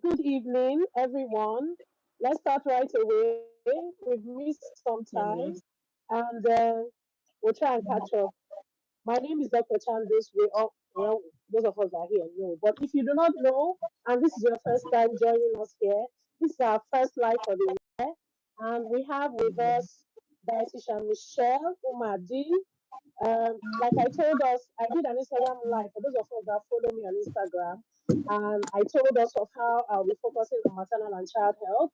Good evening, everyone. Let's start right away. We've missed some time, Mhm. and we'll try and catch up. My name is Dr. Chandus. Well, those of us that are here know. But if you do not know, and this is your first time joining us here, this is our first live for the year, and we have with Mhm. us Dietitian Michelle Umadi. Like I told us, I did an Instagram live for those of us that follow me on Instagram, and I told us of how I'll be focusing on maternal and child health,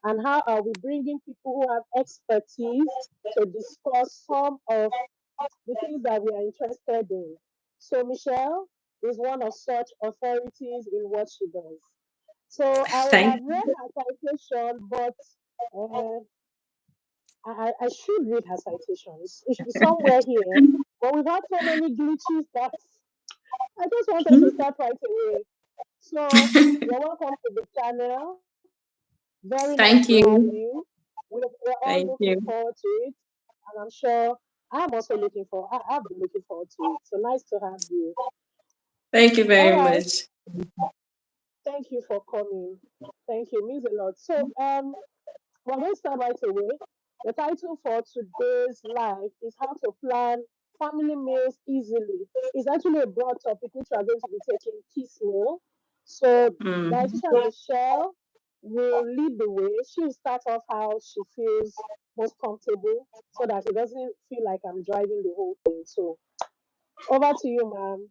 and how I'll be bringing people who have expertise to discuss some of the things that we are interested in. So Michelle is one of such authorities in what she does. So I would Thank have read her citation, but uh, I should read her citations. It should be somewhere here. But we've had so many glitches that I just want us to you. start right away. So you're welcome to the channel. Very nice to Thank have you. you. We're all Thank looking you. forward to it. And I'm sure I'm also I've been looking forward to it. So nice to have you. Thank you All very right. much. Thank you for coming. Thank you. It means a lot. So we're going to start right away. The title for today's live is How to Plan Family Meals Easily. It's actually a broad topic which we are going to be taking piecemeal. So, Mm. Dietitian Michelle will lead the way. She'll start off how she feels most comfortable so that it doesn't feel like I'm driving the whole thing. So, over to you, ma'am.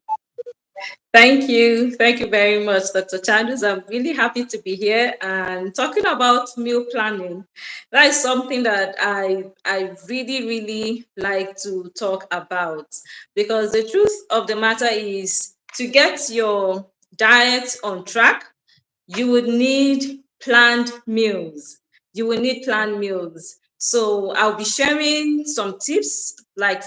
Thank you. Thank you very much, Dr. Chandus. I'm really happy to be here and talking about meal planning. That is something that I really, really like to talk about because the truth of the matter is to get your diet on track, you would need planned meals. You will need planned meals. So I'll be sharing some tips, like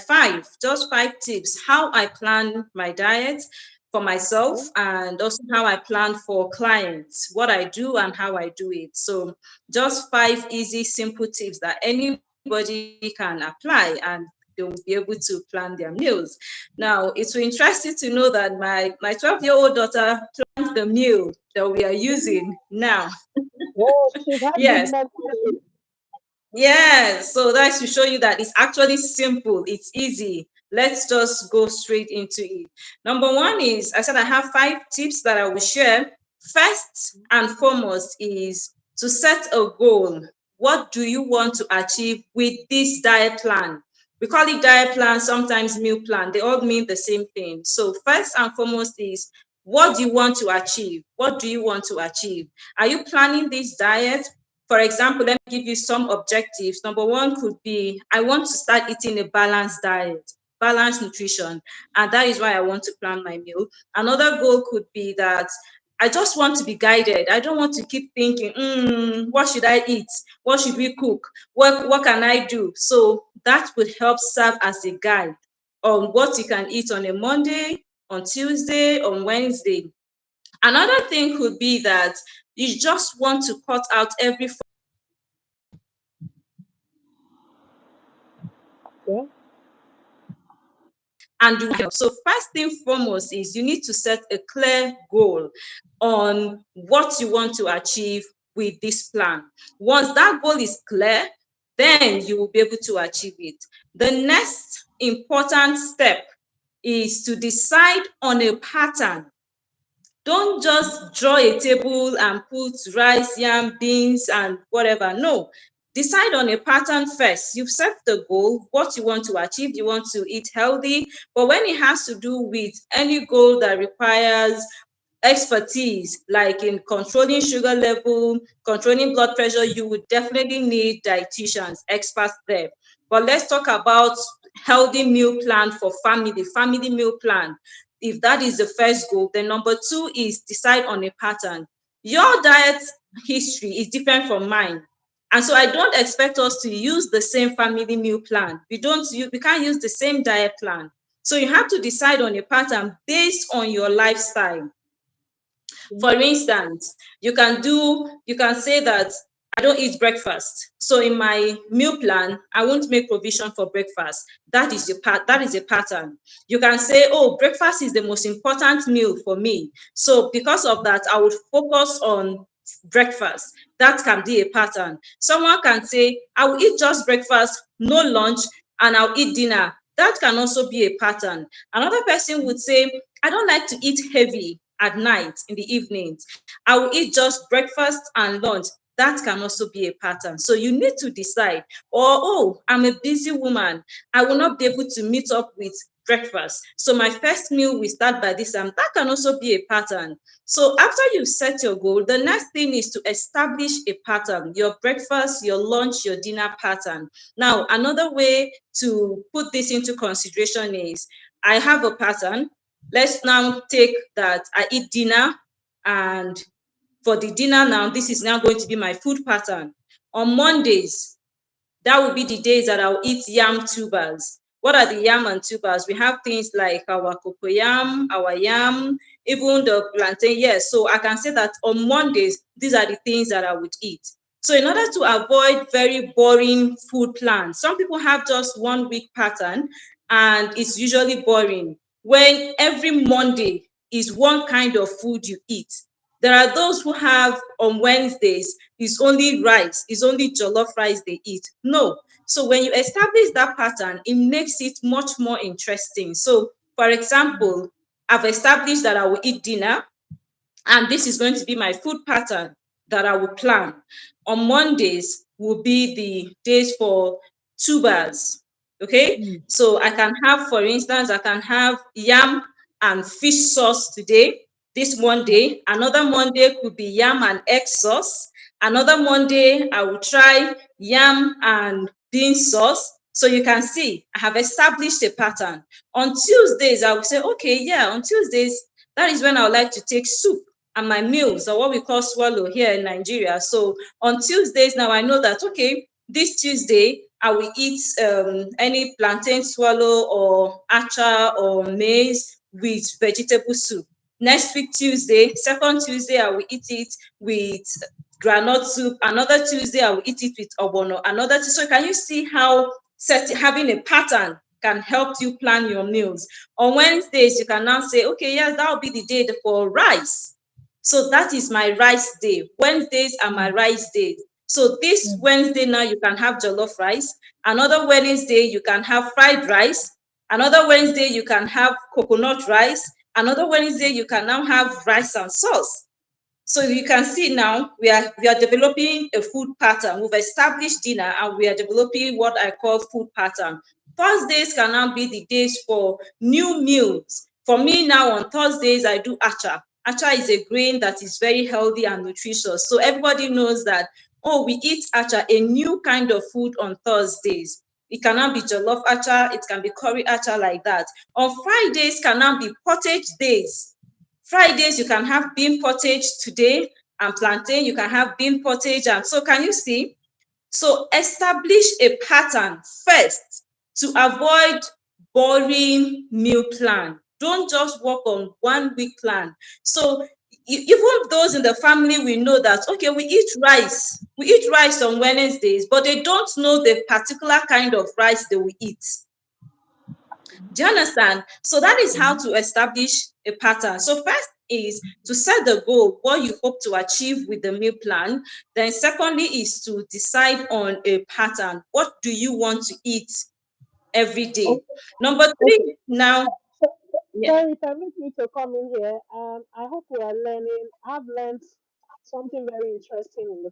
just 5 tips, how I plan my diet for myself Okay. and also how I plan for clients, what I do and how I do it. So just 5 easy, simple tips that anybody can apply and they will be able to plan their meals. Now, it will interest you to know that my 12-year-old daughter planned the meal that we are using now. Oh, she's had good Yes, memory. yes. So that's to show you that it's actually simple, it's easy. Let's just go straight into it. Number one is I said I have 5 tips that I will share. First and foremost is to set a goal. What do you want to achieve with this diet plan? We call it diet plan, sometimes meal plan. They all mean the same thing. So, first and foremost is what do you want to achieve? What do you want to achieve? Are you planning this diet? For example, let me give you some objectives. Number one could be I want to start eating a balanced diet, balanced nutrition, and that is why I want to plan my meal. Another goal could be that I just want to be guided. I don't want to keep thinking, what should I eat? What should we cook? What can I do? So that would help serve as a guide on what you can eat on a Monday, on Tuesday, on Wednesday. Another thing could be that you just want to cut out every Okay. and do well. So first thing foremost is you need to set a clear goal on what you want to achieve with this plan. Once that goal is clear, then you will be able to achieve it. The next important step is to decide on a pattern. Don't just draw a table and put rice, yam, beans, and whatever. No. Decide on a pattern first. You've set the goal, what you want to achieve. You want to eat healthy. But when it has to do with any goal that requires expertise, like in controlling sugar level, controlling blood pressure, you would definitely need dietitians, experts there. But let's talk about healthy meal plan for family meal plan. If that is the first goal, then number two is decide on a pattern. Your diet history is different from mine. And so I don't expect us to use the same family meal plan. We can't use the same diet plan. So you have to decide on a pattern based on your lifestyle. For instance, you can say that I don't eat breakfast. So in my meal plan, I won't make provision for breakfast. That is a pattern. You can say, oh, breakfast is the most important meal for me. So because of that, I would focus on breakfast. That can be a pattern. Someone can say, I will eat just breakfast, no lunch, and I'll eat dinner. That can also be a pattern. Another person would say, I don't like to eat heavy at night in the evenings. I will eat just breakfast and lunch. That can also be a pattern. So you need to decide. Or, oh, I'm a busy woman. I will not be able to meet up with breakfast. So my first meal will start by this time. That can also be a pattern. So after you set your goal, the next thing is to establish a pattern, your breakfast, your lunch, your dinner pattern. Now, another way to put this into consideration is I have a pattern. Let's now take that I eat dinner, and for the dinner now, this is now going to be my food pattern. On Mondays, that will be the days that I'll eat yam tubers. What are the yam and tubers? We have things like our cocoyam, our yam, even the plantain. Yes, so I can say that on Mondays, these are the things that I would eat. So in order to avoid very boring food plans, some people have just 1 week pattern and it's usually boring. When every Monday is one kind of food you eat. There are those who have on Wednesdays, it's only rice, it's only jollof rice they eat. No. So when you establish that pattern, it makes it much more interesting. So, for example, I've established that I will eat dinner, and this is going to be my food pattern that I will plan. On Mondays will be the days for tubers. Okay, Mm. so I can have, for instance, I can have yam and fish sauce today. This Monday, another Monday could be yam and egg sauce. Another Monday, I will try yam and bean sauce. So you can see I have established a pattern. On Tuesdays, I will say, okay, yeah, on Tuesdays, that is when I would like to take soup and my meals, or what we call swallow here in Nigeria. So on Tuesdays now, I know that, okay, this Tuesday I will eat any plantain swallow or acha or maize with vegetable soup. Next week Tuesday, second Tuesday, I will eat it with granite soup. Another Tuesday, I will eat it with obono. Another. So can you see how having a pattern can help you plan your meals? On Wednesdays, you can now say, okay, yes, that will be the day for rice. So that is my rice day. Wednesdays are my Mm. rice days. So this Mm. Wednesday now you can have jollof rice. Another Wednesday you can have fried rice. Another Wednesday you can have coconut rice. Another Wednesday you can now have rice and sauce. So you can see now we are developing a food pattern. We've established dinner and we are developing what I call food pattern. Thursdays can now be the days for new meals. For me now on Thursdays, I do acha. Acha is a grain that is very healthy and nutritious. So everybody knows that, oh, we eat acha, a new kind of food on Thursdays. It can now be jollof acha, it can be curry acha like that. On Fridays can now be pottage days. Fridays, you can have bean pottage today and plantain. You can have bean pottage. And so, can you see? So, establish a pattern first to avoid boring meal plan. Don't just work on 1 week plan. So, even those in the family, we know that, okay, we eat rice. We eat rice on Wednesdays, but they don't know the particular kind of rice they will eat. Do you understand? So that is how to establish a pattern. So first is to set the goal, what you hope to achieve with the meal plan. Then secondly is to decide on a pattern. What do you want to eat every day? Okay. Number Okay. three, now, yeah. Sorry, permit me to come in here. I hope we are learning. I've learned something very interesting in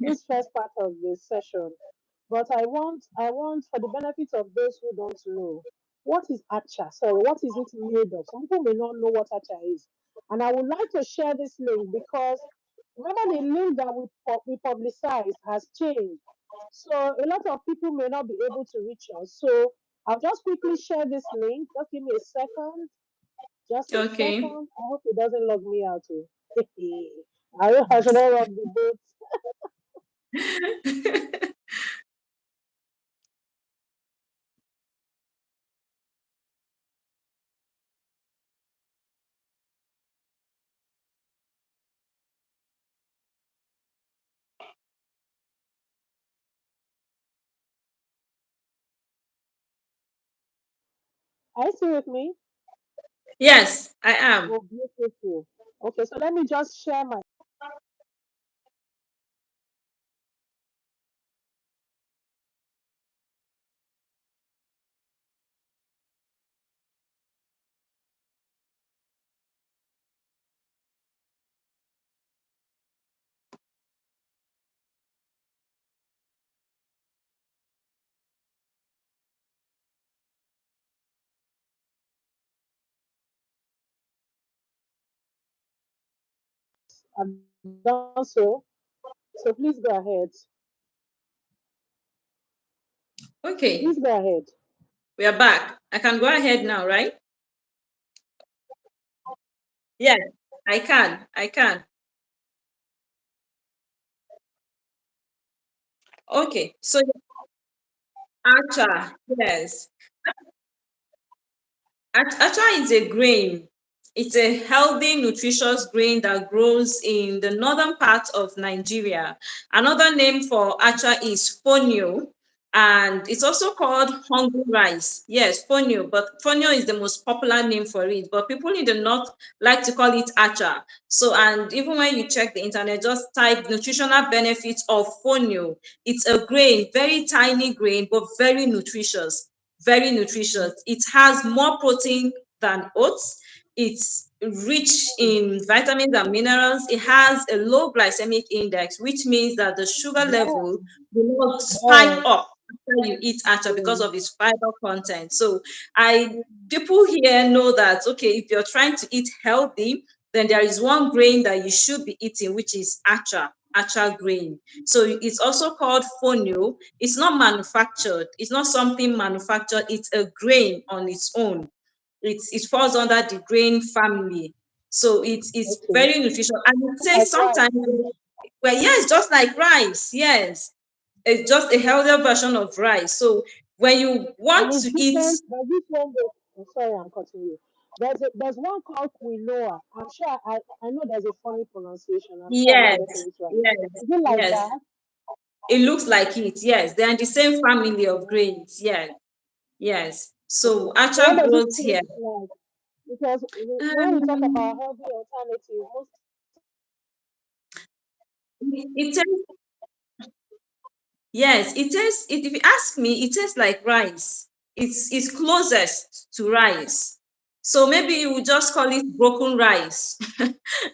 this first part of this session. But I want, for the benefit of those who don't know, what is acha? Sorry, what is it made of? Some people may not know what acha is, and I would like to share this link because remember the link that we publicized has changed, so a lot of people may not be able to reach us. So I'll just quickly share this link. Just give me a second. Just a Okay. second. I hope it doesn't log me out. Oh. I should not rock the boat. Are you still with me? Yes, I am. Oh, beautiful. Okay, so let me just share my I've done so. So please go ahead. Okay, Please go ahead. we are back. I can go ahead now, right? Yes, I can. I can. Okay, so acha, yes. Acha is a grain. It's a healthy, nutritious grain that grows in the northern part of Nigeria. Another name for acha is fonio, and it's also called hungry rice. Yes, fonio, but fonio is the most popular name for it. But people in the north like to call it acha. So, and even when you check the internet, just type nutritional benefits of fonio. It's a grain, very tiny grain, but very nutritious, very nutritious. It has more protein than oats. It's rich in vitamins and minerals. It has a low glycemic index, which means that the sugar Yes, level will not spike yes. up after you eat acha because Mm, of its fiber content. So I people here know that, okay, if you're trying to eat healthy, then there is one grain that you should be eating, which is acha grain. So it's also called fonio. It's not manufactured. It's not something manufactured. It's a grain on its own. It falls under the grain family. So it's okay. very nutritious. And it Like says rice. sometimes, well, yes, just like rice. Yes, it's just a healthier version of rice. So when you And want it's to eat, different. There's this one that, I'm sorry, I'm cutting you. There's one called quinoa. I'm sure I know there's a funny pronunciation. I'm sure I'm not yes, getting it right. yes, Is it like yes, that? it looks like it. Yes, they're in the same family of grains. Yes, yes. So So what acha does it grows here. taste like? Because when we talk about Um, healthy alternatives, most it tastes, yes, it tastes. If you ask me, it tastes like rice. It's closest to rice. So maybe you would just call it broken rice.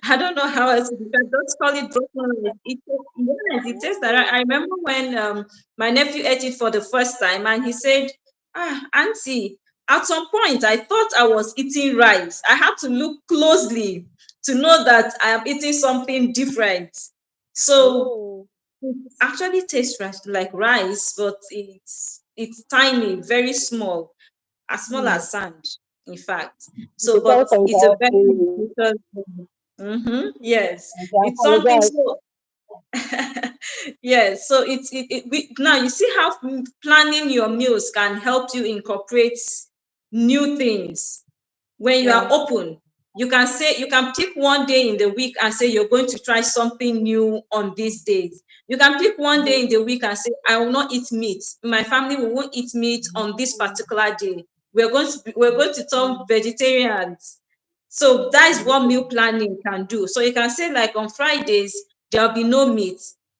I don't know how else. You can just call it broken rice. Yes, it tastes like rice. I oh, remember when my nephew ate it for the first time, and he said, "Ah, auntie, at some point I thought I was eating rice. I had to look closely to know that I am eating something different." So oh, it actually tastes like rice, but it's tiny, very small, as small hmm. as sand, in fact. Okay, So, sorry but for it's a very interrupting. nutritious thing. Yes, Okay, I it's something apologize. so. Yes, so now you see how planning your meals can help you incorporate new things. When you are Yeah. open, you can pick one day in the week and say you're going to try something new on these days. You can pick one day in Mm-hmm. the week and say, I will not eat meat. My family we won't eat meat on this particular day. We're going to turn vegetarians. So that is what meal planning can do. So you can say, like, on Fridays there'll be no meat,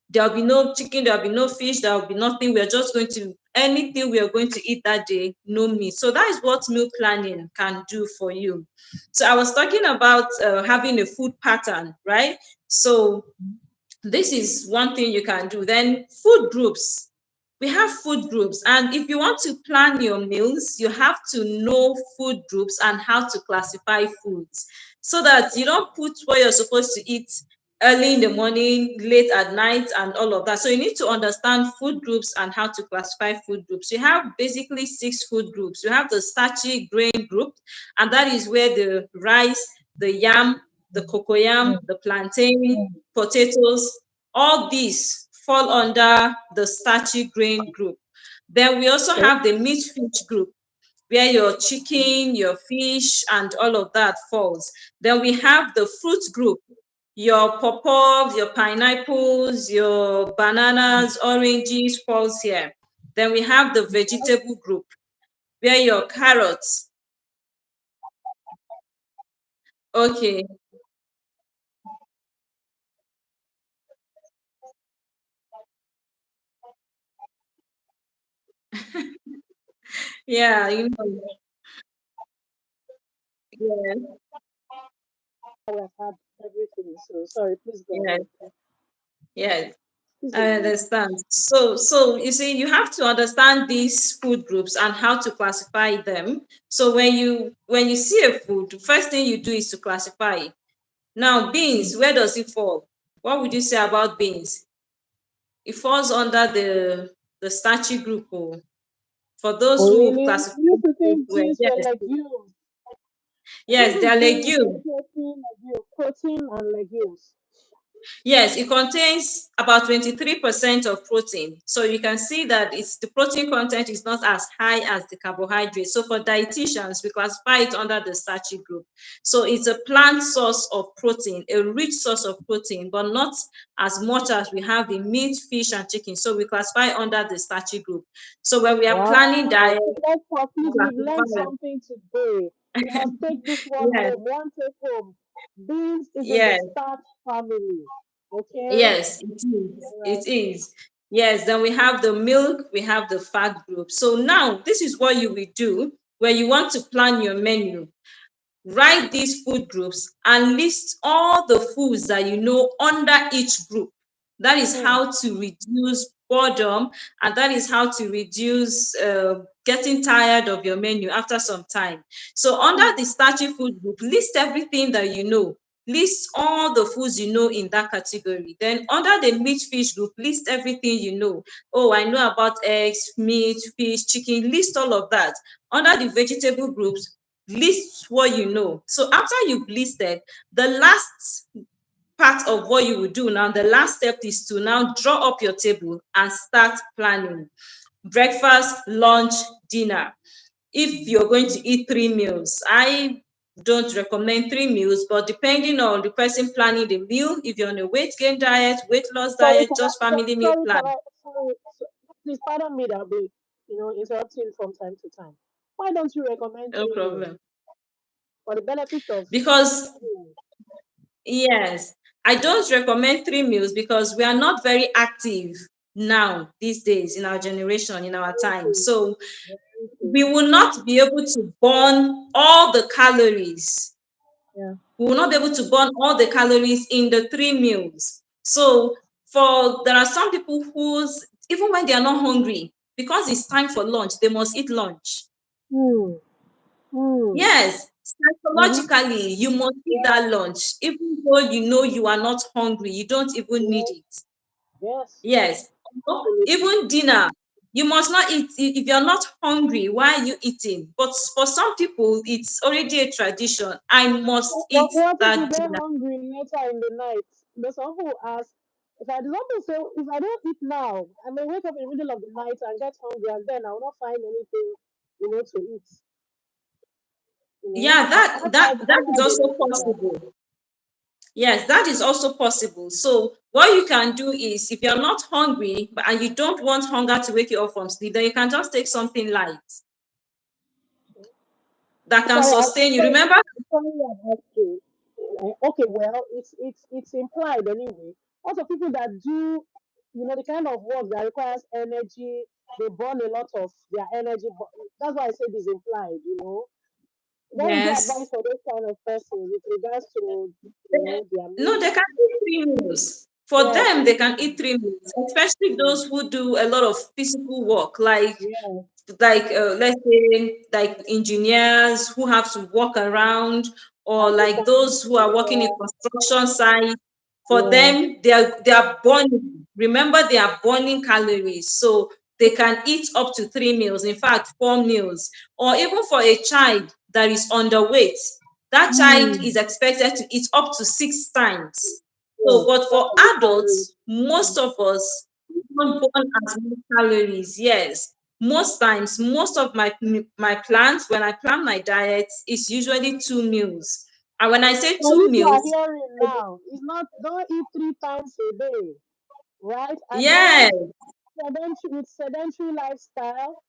there'll be no chicken, there'll be no fish, there'll be nothing. We're just going to anything we are going to eat that day, no meat. So that is what meal planning can do for you. So I was talking about having a food pattern, right? So this is one thing you can do. Then food groups. We have food groups, and if you want to plan your meals, you have to know food groups and how to classify foods so that you don't put what you're supposed to eat early in the morning, late at night, and all of that. So you need to understand food groups and how to classify food groups. You have basically 6 food groups. You have the starchy grain group, and that is where the rice, the yam, the cocoyam, the plantain, potatoes, all these fall under the starchy grain group. Then we also Okay. have the meat fish group, where your chicken, your fish, and all of that falls. Then we have the fruit group, your pawpaws, your pineapples, your bananas, oranges falls here. Then we have the vegetable group, where your carrots, okay, yeah, yeah, We have had everything. So sorry, please go yeah, ahead. yeah. Please go I ahead. understand. So you see, you have to understand these food groups and how to classify them. So when you see a food, the first thing you do is to classify it. Now, beans, where does it fall? What would you say about beans? It falls under the starchy group. Oh. For those Oh, who really? classify We used to it think well, beans were yes, legumes. I yes, they think are beans were legumes. protein and legumes. Yes, it contains about 23% of protein. So you can see that it's the protein content is not as high as the carbohydrate. So for dietitians, we classify it under the starchy group. So it's a plant source of protein, a rich source of protein, but not as much as we have in meat, fish, and chicken. So we classify under the starchy group. So when we are planning Wow. diet, Let's talk, we please. We've learned classify. something today. We must take this one Yes, home. One take home. Beans is in the yes. starch family. Okay? Yes, it is. All right. It is. Yes, then we have the milk, we have the fat group. So now this is what you will do when you want to plan your menu. Write these food groups and list all the foods that you know under each group. That is Hmm. how to reduce boredom, and that is how to reduce getting tired of your menu after some time. So under Hmm. the starchy food group, list everything that you know. List all the foods you know in that category. Then under the meat fish group, list everything you know. Oh, I know about eggs, meat, fish, chicken. List all of that. Under the vegetable groups, list what you know. So after you've listed, the last part of what you will do now, the last step is to now draw up your table and start planning. Breakfast, lunch, dinner. If you're going to eat 3 meals, I don't recommend 3 meals, but depending on the person planning the meal, if you're on a weight gain diet, weight loss Sorry, diet, just family meal sorry, plan. please pardon me that I'll be, interrupting from time to time. Why don't you recommend No 3 meals problem. for the benefit of Because you? yes, I don't recommend 3 meals because we are not very active now these days in our generation, in our Very time. true. So Very true. we will not be able to burn all the calories. Yeah. We will not be able to burn all the calories in the 3 meals. So for there are some people who's even when they are not hungry, because it's time for lunch, they must eat lunch. Hmm. Hmm. Yes, Mm-hmm. psychologically, you must eat Yeah. that lunch, even though you know you are not hungry, you don't even need Yes. it. Yes. Yes, Absolutely. even dinner, you must not eat. If you're not hungry, why are you eating? But for some people, it's already a tradition. I must But eat what if you that get dinner. hungry later in the night? There's some who ask, if I example say, if I don't eat now, I may wake up in the middle of the night and get hungry, and then I will not find anything, to eat. Yeah, that That's is how they also reason that. possible. Yes, that is also possible. So what you can do is, if you're not hungry and you don't want hunger to wake you up from sleep, then you can just take something light that can Sorry, sustain you. sorry, Remember? sorry, I'm asking. Okay, well, it's implied anyway. Also, people that do, the kind of work that requires energy, they burn a lot of their energy. But that's why I said it's implied. What would you advise Yes. for those kind of persons with regards to, their No, they meals? can eat 3 meals. For Yes, them, they can eat 3 meals, especially mm, those who do a lot of physical work, like yes, let's say like engineers who have to walk around, or like artisans, those who are working in construction site. For yeah, them, they are burning. Remember, they are burning calories, so they can eat up to 3 meals. In fact, 4 meals. Or even for a child that is underweight, that child is mm, expected to eat up to 6 times. So, yes, but that's for a bit calories. adults, most of us don't burn as many calories. Yes, most times, most of my plans, when I plan my diet, is usually 2 meals. And when I say So two if you are meals, hearing now, it's not, don't eat 3 times a day, right? And yes, don't with sedentary lifestyle.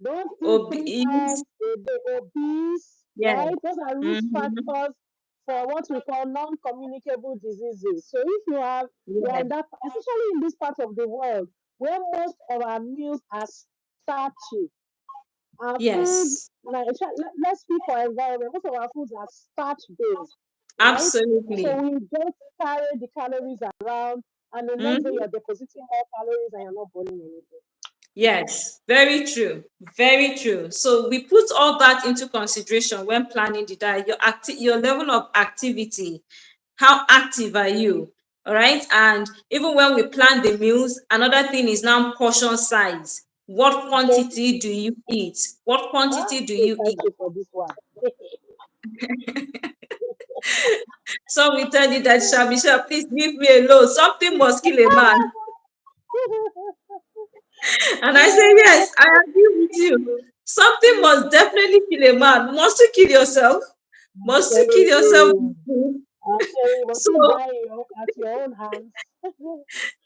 Don't eat three obese, times a day. Obese, yes, right? Those are risk mhm, factors for what we call non-communicable diseases. So if you are yes, in that, especially in this part of the world where most of our meals are starchy, our food, yes, like let's speak for environment. Most of our foods are starch based, right? So absolutely. we just carry the calories around, and the next day Mhm. you're depositing more calories and you're not burning anything. Yes, very true. Very true. So we put all that into consideration when planning the diet, your level of activity, How active are you? All right. And even when we plan the meals, another thing is now portion size. What Okay. quantity do you eat? What Ah, quantity do please you thank eat? you for this one. Some will tell you that, Michelle, please leave me alone. Something must kill a man. And I say, yes, I agree with you. Something must definitely kill a man. Must you kill yourself? I'm Must you kill telling yourself with you. food? I'm telling you, but So you die at your own hands.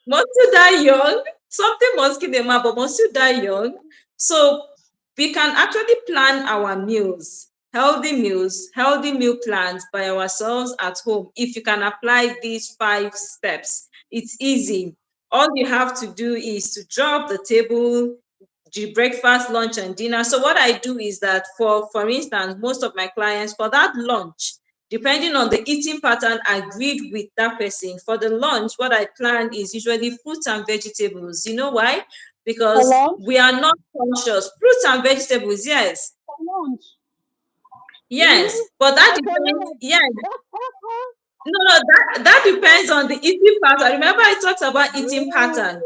must you die young? Something must kill a man, but must you die young? So we can actually plan our meals, healthy meal plans by ourselves at home. If you can apply these 5 steps, it's easy. All you have to do is to drop the table, the breakfast, lunch, and dinner. So what I do is that, for instance, most of my clients, for that lunch, depending on the eating pattern agreed with that person, for the lunch, what I plan is usually fruits and vegetables. You know why? For Because lunch? we are not conscious. Fruits and vegetables, yes. For lunch. Yes, Really? but that I depends. cannot. Yes, no, that depends on the eating pattern. Remember, I talked about eating pattern.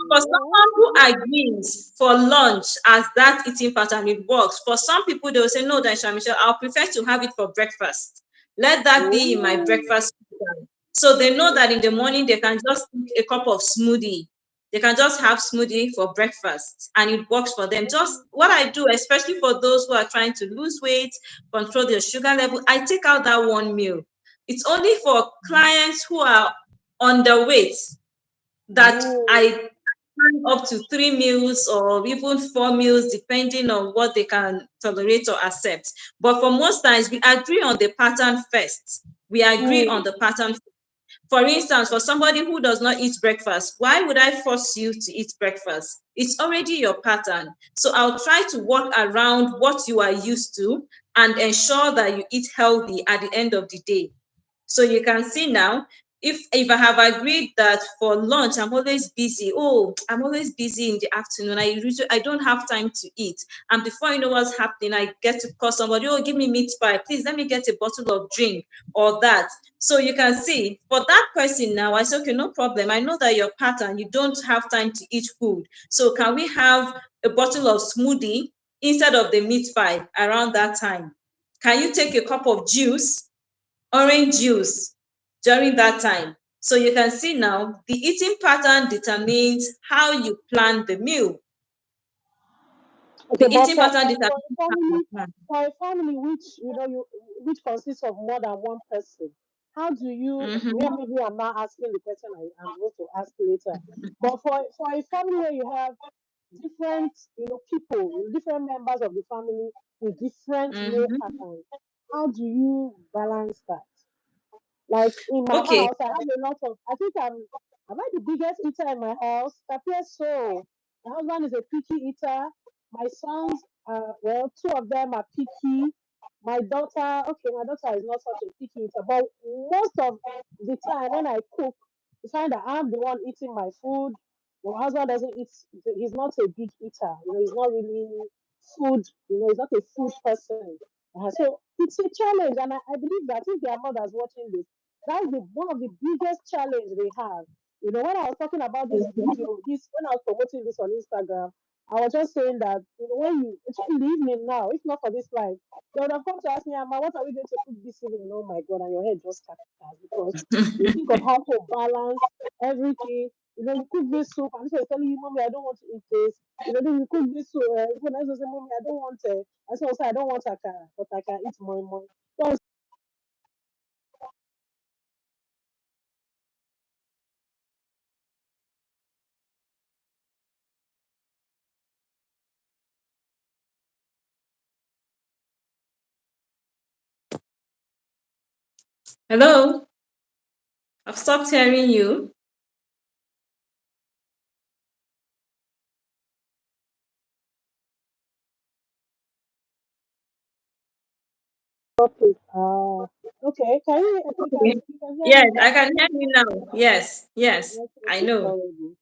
For someone who Oh, agrees for lunch as that eating pattern, it works. For some people, they will say, no, Daisha Michelle, I'll prefer to have it for breakfast. Let that be in my oh, breakfast pattern. So they know that in the morning they can just take a cup of smoothie. They can just have smoothie for breakfast and it works for them. Just what I do, especially for those who are trying to lose weight, control their sugar level, I take out that one meal. It's only for clients who are underweight that oh. I plan up to 3 meals or even 4 meals, depending on what they can tolerate or accept. But for most times, we agree on the pattern first. We agree on Mm. the pattern. For instance, for somebody who does not eat breakfast, why would I force you to eat breakfast? It's already your pattern. So I'll try to work around what you are used to and ensure that you eat healthy at the end of the day. So you can see now, if I have agreed that for lunch I'm always busy. Oh, I'm always busy in the afternoon. I don't have time to eat. And before you know what's happening, I get to call somebody, oh, give me meat pie. Please let me get a bottle of drink or that. So you can see for that person now, I say, okay, no problem. I know that your pattern, you don't have time to eat food. So can we have a bottle of smoothie instead of the meat pie around that time? Can you take a cup of juice, orange juice, during that time? So you can see now the eating pattern determines how you plan the meal. Okay, The but eating pattern determines how you plan. for a family which which consists of more than one person, how do you? Mhm, Maybe I'm not asking the question I'm supposed to ask later. But for a family where you have different people, different members of the family with different meal mhm. patterns, how do you balance that? Like in my Okay. house, I have a lot of. I think am I the biggest eater in my house? It appears so. My husband is a picky eater. My sons, well, two of them are picky. My daughter, okay, my daughter is not such a picky eater, but most of the time when I cook, you find that I'm the one eating my food. My husband doesn't eat. He's not a big eater. He's not really food. He's not a food person. So it's a challenge, and I believe that if their mothers watching this, that's one of the biggest challenge they have. When I was talking about this video, when I was promoting this on Instagram, I was just saying that when especially in the evening now, if not for this live, they would have come to ask me, Amma, what are we going to cook this evening? Oh my God, and your head just scatters because you think of how to balance everything. You cook this soup, and this was telling you, Mommy, I don't want to eat this. Then you cook this soup, when I was saying, Mommy, I don't want I said, I don't want akara, but I can eat more. So Hello? I've stopped hearing you. okay. Okay. Can you? I think Okay. you can hear Yes, me I now. can hear you now. Yes, yes, Okay. I It's know. horrible.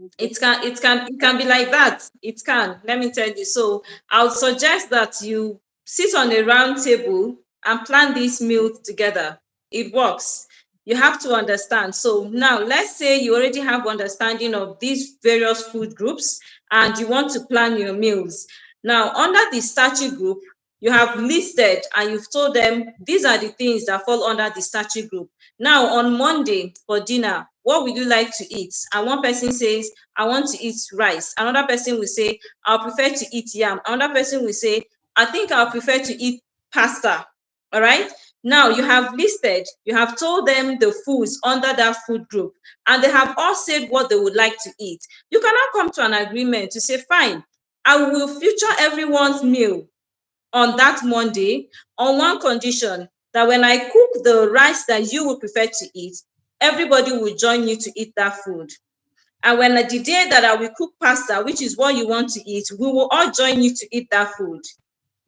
Okay. It can be like that. It can. Let me tell you. So I would suggest that you sit on a round table and plan this meal together. it works. You have to understand. So now let's say you already have understanding of these various food groups and you want to plan your meals. Now, under the starchy group, you have listed and you've told them these are the things that fall under the starchy group. Now, on Monday for dinner, what would you like to eat? And one person says, I want to eat rice. Another person will say, I'll prefer to eat yam. Another person will say, I think I'll prefer to eat pasta. All right. Now you have listed, you have told them the foods under that food group, and they have all said what they would like to eat. You cannot come to an agreement to say, fine, I will feature everyone's meal on that Monday on one condition, that when I cook the rice that you would prefer to eat, everybody will join you to eat that food. And when the day that I will cook pasta, which is what you want to eat, we will all join you to eat that food.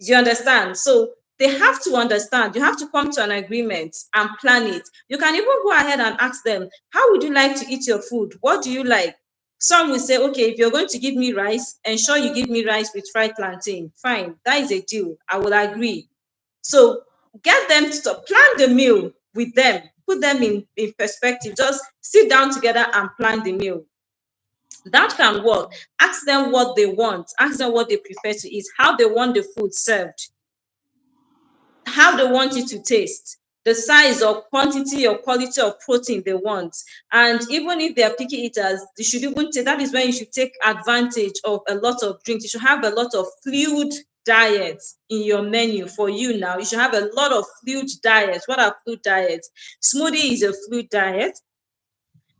Do you understand? So they have to understand. You have to come to an agreement and plan it. You can even go ahead and ask them, how would you like to eat your food? What do you like? Some will say, okay, if you're going to give me rice, ensure you give me rice with fried plantain. Fine, that is a deal. I will agree. So get them to plan the meal with them, put them in perspective. Just sit down together and plan the meal. That can work. Ask them what they want, ask them what they prefer to eat, how they want the food served, how they want it to taste, the size or quantity or quality of protein they want. And even if they are picky eaters, they should even take, that is when you should take advantage of a lot of drinks. You should have a lot of fluid diets in your menu. For you now, you should have a lot of fluid diets. What are fluid diets? Smoothie is a fluid diet,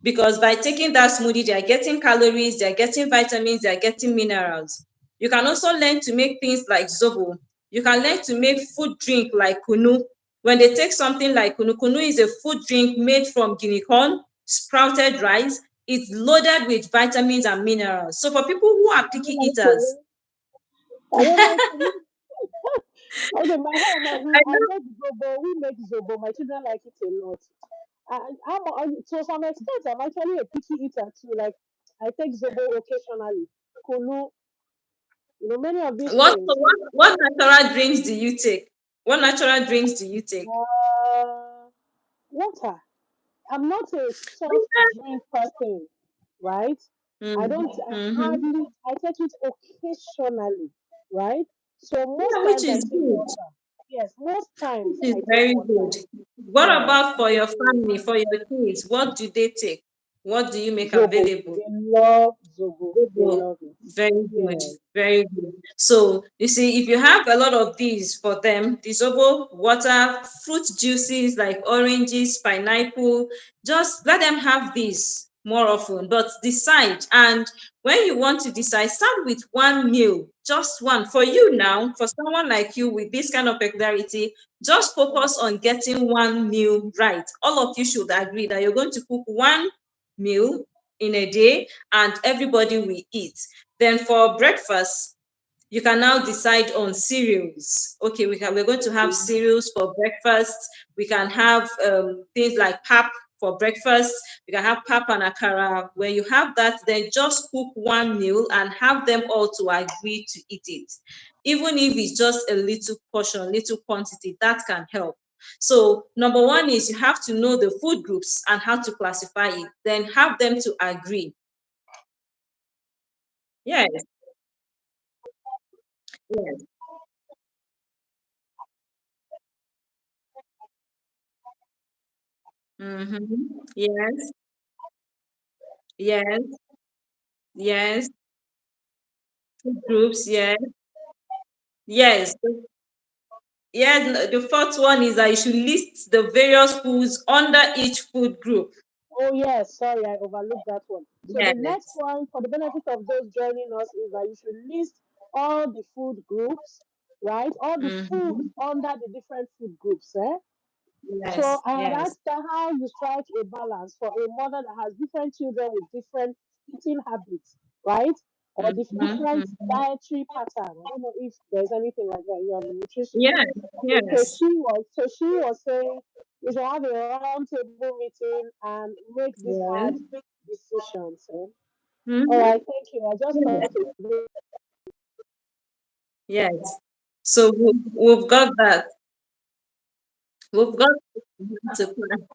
because by taking that smoothie, they are getting calories, they are getting vitamins, they are getting minerals. You can also learn to make things like zobo. You can learn to make food drink like kunu. When they take something like kunu, kunu is a food drink made from guinea corn, sprouted rice. It's loaded with vitamins and minerals. So for people who are picky eaters, I don't like to. Okay, my home, I I know make zobo. We make zobo. My children like it a lot. To some extent, I'm actually a picky eater too. Like, I take zobo occasionally. Kunu, many of these things. what natural drinks do you take? What natural drinks do you take? Uh, Water. I'm not a soft drink person, right? I Mm-hmm. hardly, I take it occasionally, right? So most Yeah, which times I is take good. water. Yes, most times Is I take very water. good. What Yes. about for your family, for your kids? What do they take? What do you make Zobo. available? They love Zobo. They Good. love it. Very good. Yes. Very good. So you see, if you have a lot of these for them, the zobo, water, fruit juices like oranges, pineapple, just let them have these more often. But decide. And when you want to decide, start with one meal, just one. For you now, for someone like you with this kind of peculiarity, just focus on getting one meal right. All of you should agree that you're going to cook one meal in a day and everybody will eat. Then for breakfast, you can now decide on cereals. Okay, we're going to have cereals for breakfast. We can have things like pap for breakfast. We can have pap and akara. When you have that, then just cook one meal and have them all to agree to eat it. Even if it's just a little portion, little quantity, that can help. So number one is you have to know the food groups and how to classify it. Then have them to agree. Yes, yes. Mm-hmm. Yes, yes, yes. Food groups, yes. Yes. Yes, the fourth one is that you should list the various foods under each food group. Oh, yes. Sorry, I overlooked that one. So the next Yes. one, for the benefit of those joining us, is that you should list all the food groups, right? All the foods Mm-hmm. under the different food groups. So Yes, I had yes. asked her how you strike a balance for a mother that has different children with different eating habits, right? Or different Mm-hmm. dietary pattern. I don't know if there's anything like that. You are the nutritionist. Yes, Okay, yes, so she was saying we should have a round table meeting and make these hard yes. decisions. All Mm-hmm. right, thank you. I just Yes, thought to. yes. So we've got that. We've got to plan.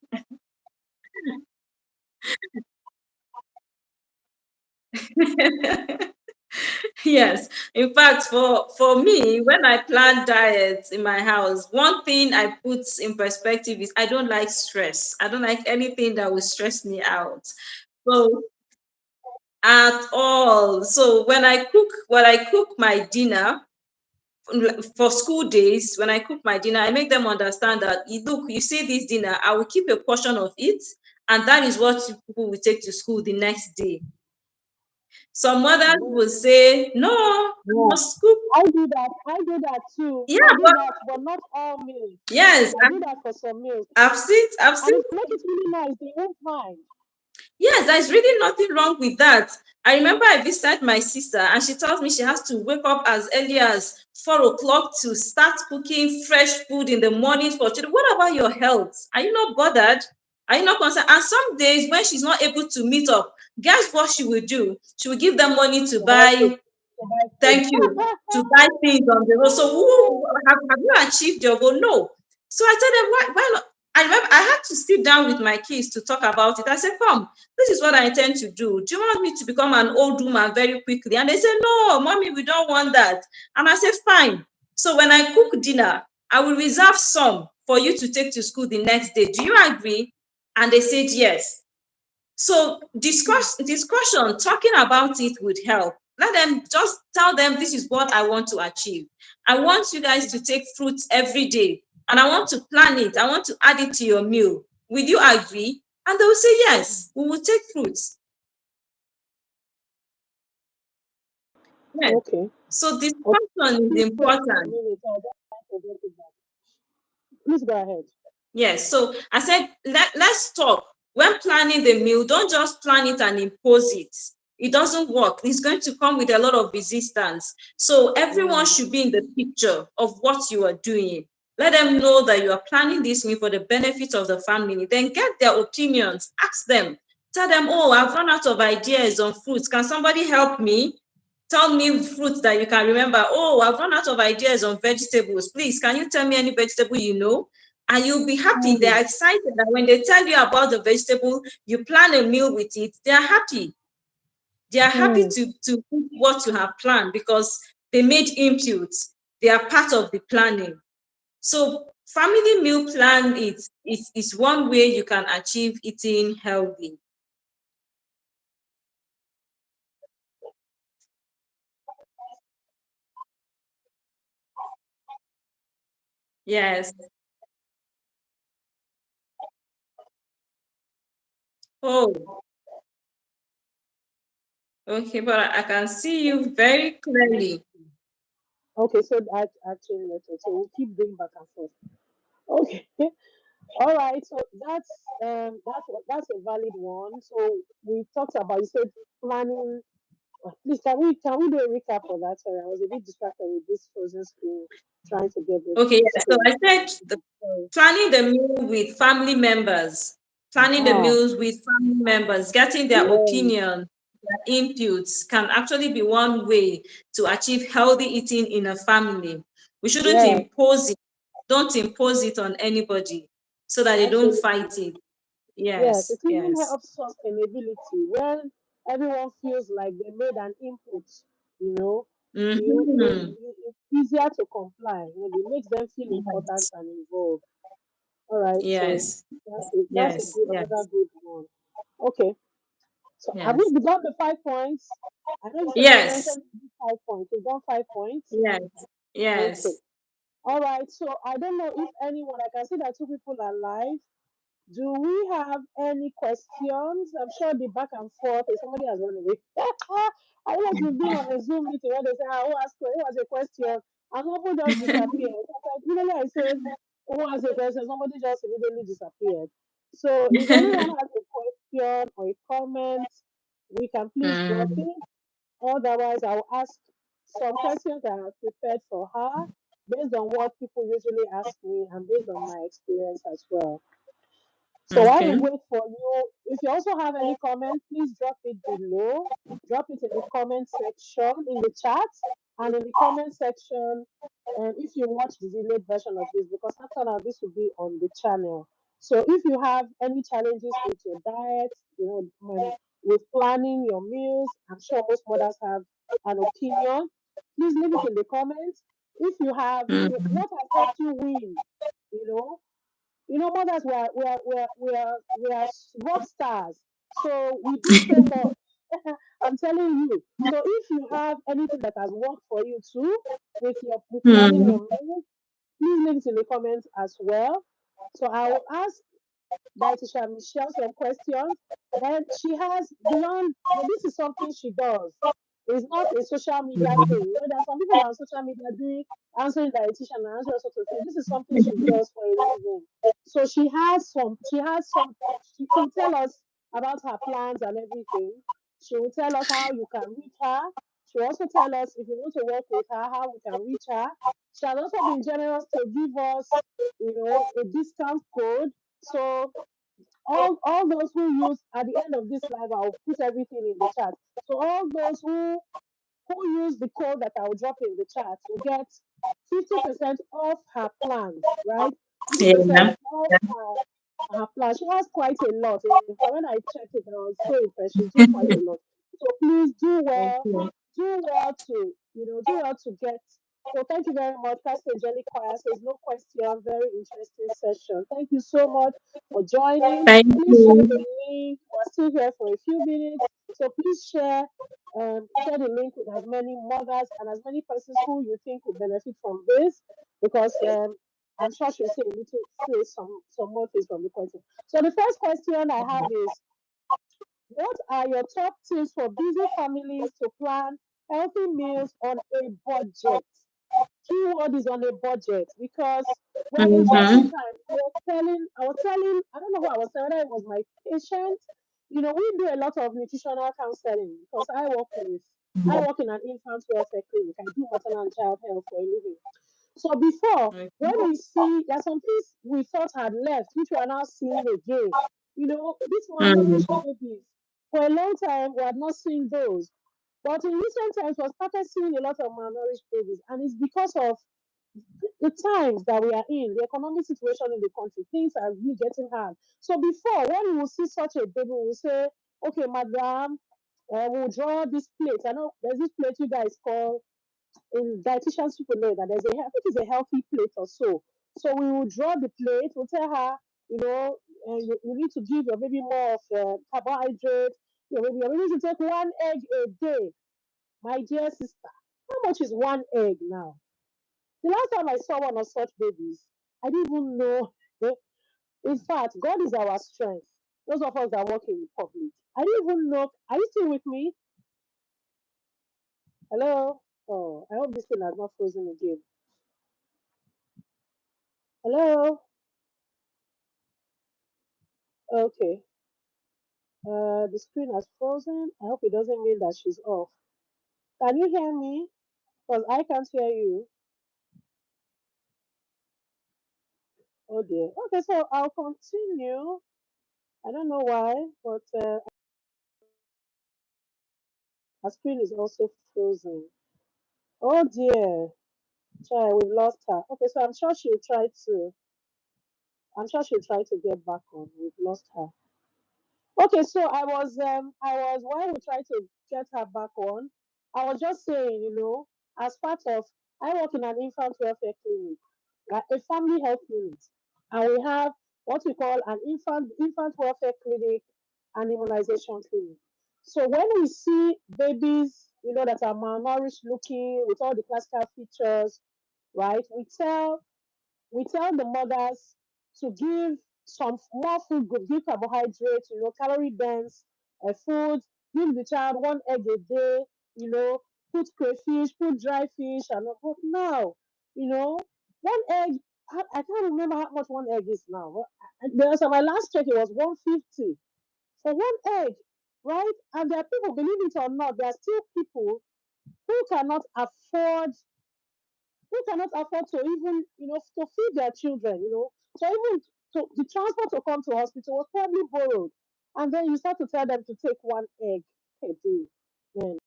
Yes. In fact, for me, when I plan diets in my house, one thing I put in perspective is I don't like stress. I don't like anything that will stress me out. So at all. So when I cook my dinner for school days, when I cook my dinner, I make them understand that look, you see this dinner, I will keep a portion of it, and that is what people will take to school the next day. Some mothers Well, will say, no, I yeah, must cook. I do that. I do that too. Yeah, I do but that, but not all meals. yes, I do that for some meals, I've and seen. it make it really nice. They won't mind. Yes, there's really nothing wrong with that. I remember I visited my sister and she tells me she has to wake up as early as 4 o'clock to start cooking fresh food in the morning for children. What about your health? Are you not bothered? Are you not concerned? And some days when she's not able to meet up, guess what she will do? She will give them money to To buy food, buy. to buy food. Thank you. To buy things on the road. So have you achieved your goal? No. So I told them, why not? I remember I had to sit down with my kids to talk about it. I said, come, this is what I intend to do. Do you want me to become an old woman very quickly? And they said, no, mommy, we don't want that. And I said, fine. So when I cook dinner, I will reserve some for you to take to school the next day. Do you agree? And they said, yes. So discussion, talking about it would help. Let them just tell them this is what I want to achieve. I want you guys to take fruits every day, and I want to plan it. I want to add it to your meal. Will you agree? And they will say yes. We will take fruits. Yes. Okay. So Okay. discussion is Please bear with me a important. minute. I just want to get it back. Please go ahead. Yes. So I said, let's talk. When planning the meal, don't just plan it and impose it. It doesn't work. It's going to come with a lot of resistance. So everyone Mm. should be in the picture of what you are doing. Let them know that you are planning this meal for the benefit of the family. Then get their opinions. Ask them. Tell them, oh, I've run out of ideas on fruits. Can somebody help me? Tell me fruits that you can remember. Oh, I've run out of ideas on vegetables. Please, can you tell me any vegetable you know? And you'll be happy. They're Mm. excited that when they tell you about the vegetable, you plan a meal with it, they're happy. They are happy Mm. to eat what you have planned because they made inputs. They are part of the planning. So family meal plan is one way you can achieve eating healthy. Yes. Oh, okay, but I can see you very clearly. Okay, so actually later. So we'll keep going back and forth. Okay. All right. So that's a valid one. So we talked about, you said planning. Please, can we do a recap for that? Sorry, I was a bit distracted with this frozen screen trying to get this Okay, yeah. So screen. I said Sorry. planning the meal with family members, planning the Ah, meals with family members, getting their yes, opinion, their inputs can actually be one way to achieve healthy eating in a family. We shouldn't yes, impose it. Don't impose it on anybody so that they don't absolutely. fight it. Yes, Yes, it even yes. helps sustainability when everyone feels like they made an input, you know, Mm-hmm. it's easier to comply. It makes them feel important Yes, and involved. All right, so yes, that's a yes, good, yes, another good one. Okay, so have we yes, done the 5 points? I know you said you yes, mentioned 5 points. We've done 5 points. yes, Okay. yes. All right. So I don't know if anyone, I can see that two people are live. Do we have any questions? I'm sure the back and forth is somebody has run away. I don't know if you've been on a Zoom meeting where they say, who has a question? And people just disappear. Sometimes, usually I say, who has a question? Somebody just immediately disappeared. So if anyone has a question or a comment, we can please drop Mm, it. Otherwise, I'll ask some questions that I have prepared for her based on what people usually ask me and based on my experience as well. So while we okay. wait for you, if you also have any comment, please drop it below. Drop it in the comment section, in the chat, and in the comment section if you watch the delayed version of this, because after now this will be on the channel. So if you have any challenges with your diet, with planning your meals, I'm sure most mothers have an opinion. Please leave it in the comments. If you have, Mm. what has helped you win? You know, mothers, we are rock stars. So we do so much. I'm telling you. So if you have anything that has worked for you too, with planning your Mm. meals, please leave it in the comments as well. So I will ask Dietitian Michelle some questions. Then she has beyond, this is something she does. It's not a social media thing. There are some people that are on social media doing answering dietitian and answering all sorts of things. This is something she does for a living. So she will tell us about her plans and everything. She will tell us how you can reach her. She will also tell us if you want to work with her, how we can reach her. She has also been generous to give us, a discount code. So all those who use, at the end of this live, I'll put everything in the chat. So all those who use the code that I'll drop in the chat will get 50% off her plans, right? 50% Yeah. off her plan. She has quite a lot. In fact, when I checked it, I was so impressed. She's doing quite a lot. So please Thank you. do well to get. So thank you very much. Pastor Angelic Choir says no question. Very interesting session. Thank you so much for joining. Thank Please share you. the link. We're still here for a few minutes. So please share the link with as many mothers and as many persons who you think will benefit from this, because I'm sure she'll say some more things from the question. So the first question I have is, what are your top tips for busy families to plan healthy meals on a budget? Keyword is on a budget, because just Mm-hmm. sometimes I don't know who I was telling, whether it was my patient. We do a lot of nutritional counseling because I work in an infant welfare clinic. I do maternal and child health for a living. So before, when we see there's some things we thought had left, which we are now seeing again. These malnourished Mm. babies, for a long time, we had not seen those. But in recent times, we started seeing a lot of malnourished babies, and it's because of the times that we are in, the economic situation in the country. Things are really getting hard. So before, when we will see such a baby, we will say, okay, madam, we'll draw this plate. I know there's this plate you guys call, in dietitians people know that I think it's a healthy plate or so. So we will draw the plate. We'll tell her, you need to give your baby more of carbohydrate. Your baby should take 1 egg a day. My dear sister, how much is 1 egg now? The last time I saw one of such babies, I didn't even know. In fact, God is our strength. Those of us that work in public, I didn't even know. Are you still with me? Hello? Oh, I hope this thing has not frozen again. Hello? Okay. The screen has frozen. I hope it doesn't mean that she's off. Can you hear me? Because I can't hear you. Oh dear. Okay, so I'll continue. I don't know why, but her screen is also frozen. Oh dear. Child, we've lost her. Okay, so I'm sure she'll try to get back on. We've lost her. Okay, so while we try to get her back on, I was just saying, as part of, I work in an infant welfare clinic, like a family health unit, and we have what we call an infant welfare clinic and immunization clinic. So when we see babies, that are malnourished looking with all the classical features, right? We tell the mothers to give some more food group, give carbohydrates, calorie dense food, give the child 1 egg a day, put crayfish, put dry fish, and all. But now, 1 egg, I can't remember how much 1 egg is now. My last check, it was 150 for 1 egg, right? And there are people, believe it or not, there are still people who cannot afford to even, to feed their children. So even the transport to come to hospital was probably borrowed. And then you start to tell them to take 1 egg a day. Man,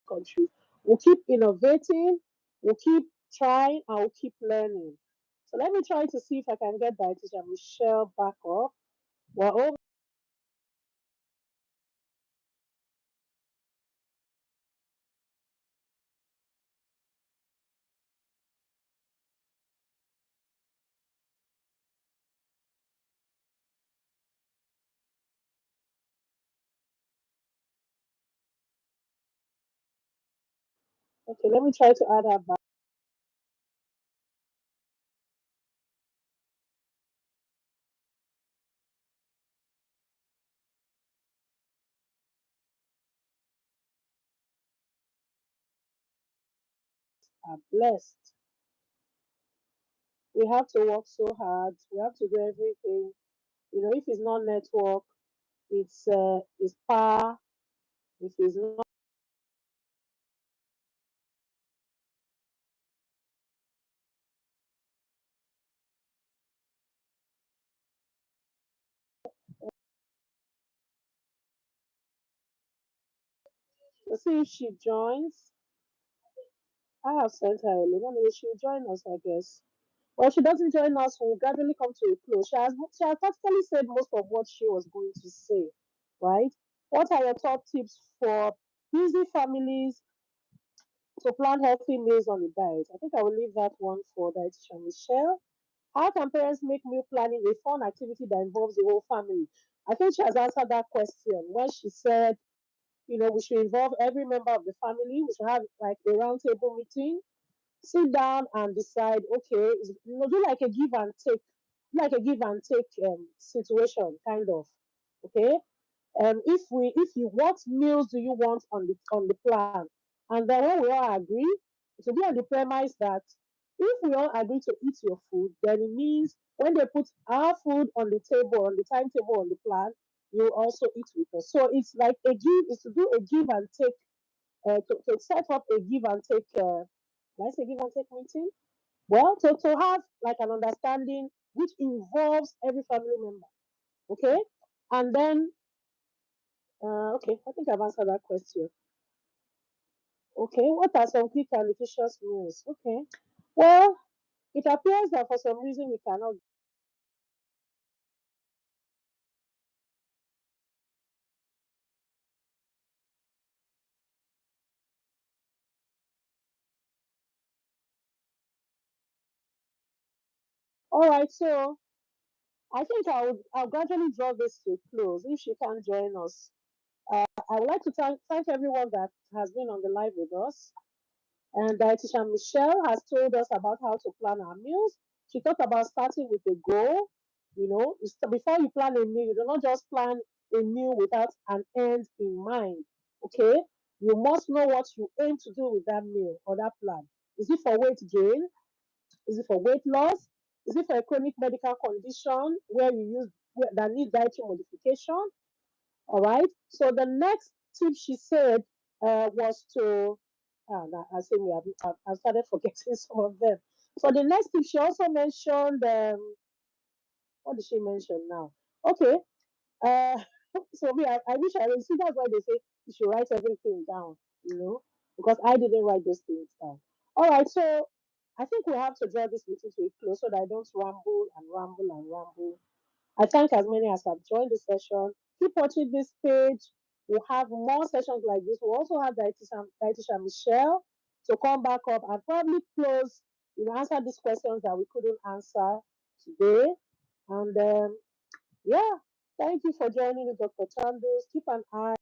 country. We'll keep innovating, we'll keep trying, and we'll keep learning. So let me try to see if I can get Dietitian Michelle back up. Well, oh, okay, let me try to add her back. Are blessed. We have to work so hard. We have to do everything. If it's not network, it's power. If it's not, to see if she joins. I have sent her a link. Anyway, she'll join us, I guess. Well, she doesn't join us, we'll gradually come to a close. She has practically said most of what she was going to say, right? What are your top tips for busy families to plan healthy meals on the diet? I think I will leave that one for Dietitian Michelle. How can parents make meal planning a fun activity that involves the whole family? I think she has answered that question when she said, we should involve every member of the family. We should have like a roundtable meeting, sit down and decide, okay, do like a give and take, situation, kind of. Okay. If you what meals do you want on the plan? And then when we all agree, it will be on the premise that if we all agree to eat your food, then it means when they put our food on the table, on the timetable, on the plan, you also eat with us. So it's like it's to do a give and take, to set up a give and take, did I say give and take meeting? Well, to have like an understanding which involves every family member. Okay. And then, okay, I think I've answered that question. Okay, what are some quick and nutritious meals? Okay. Well, it appears that for some reason we cannot. All right, so I think I'll gradually draw this to a close if she can join us. I would like to thank everyone that has been on the live with us. And Dietitian Michelle has told us about how to plan our meals. She talked about starting with a goal. Before you plan a meal, you do not just plan a meal without an end in mind. Okay? You must know what you aim to do with that meal or that plan. Is it for weight gain? Is it for weight loss? Is it for a chronic medical condition that needs dietary modification? All right. So the next tip she said was to, I say I've started forgetting some of them. So the next tip she also mentioned, what did she mention now? Okay. Uh, so I wish I would see. That's why they say you should write everything down, because I didn't write those things down. All right. So I think we have to draw this meeting to a close so that I don't ramble and ramble and ramble. I thank as many as have joined the session. Keep watching this page. We'll have more sessions like this. We'll also have Dietitian Michelle to come back up and probably close, answer these questions that we couldn't answer today. And yeah, thank you for joining me, Dr. Chandus. Keep an eye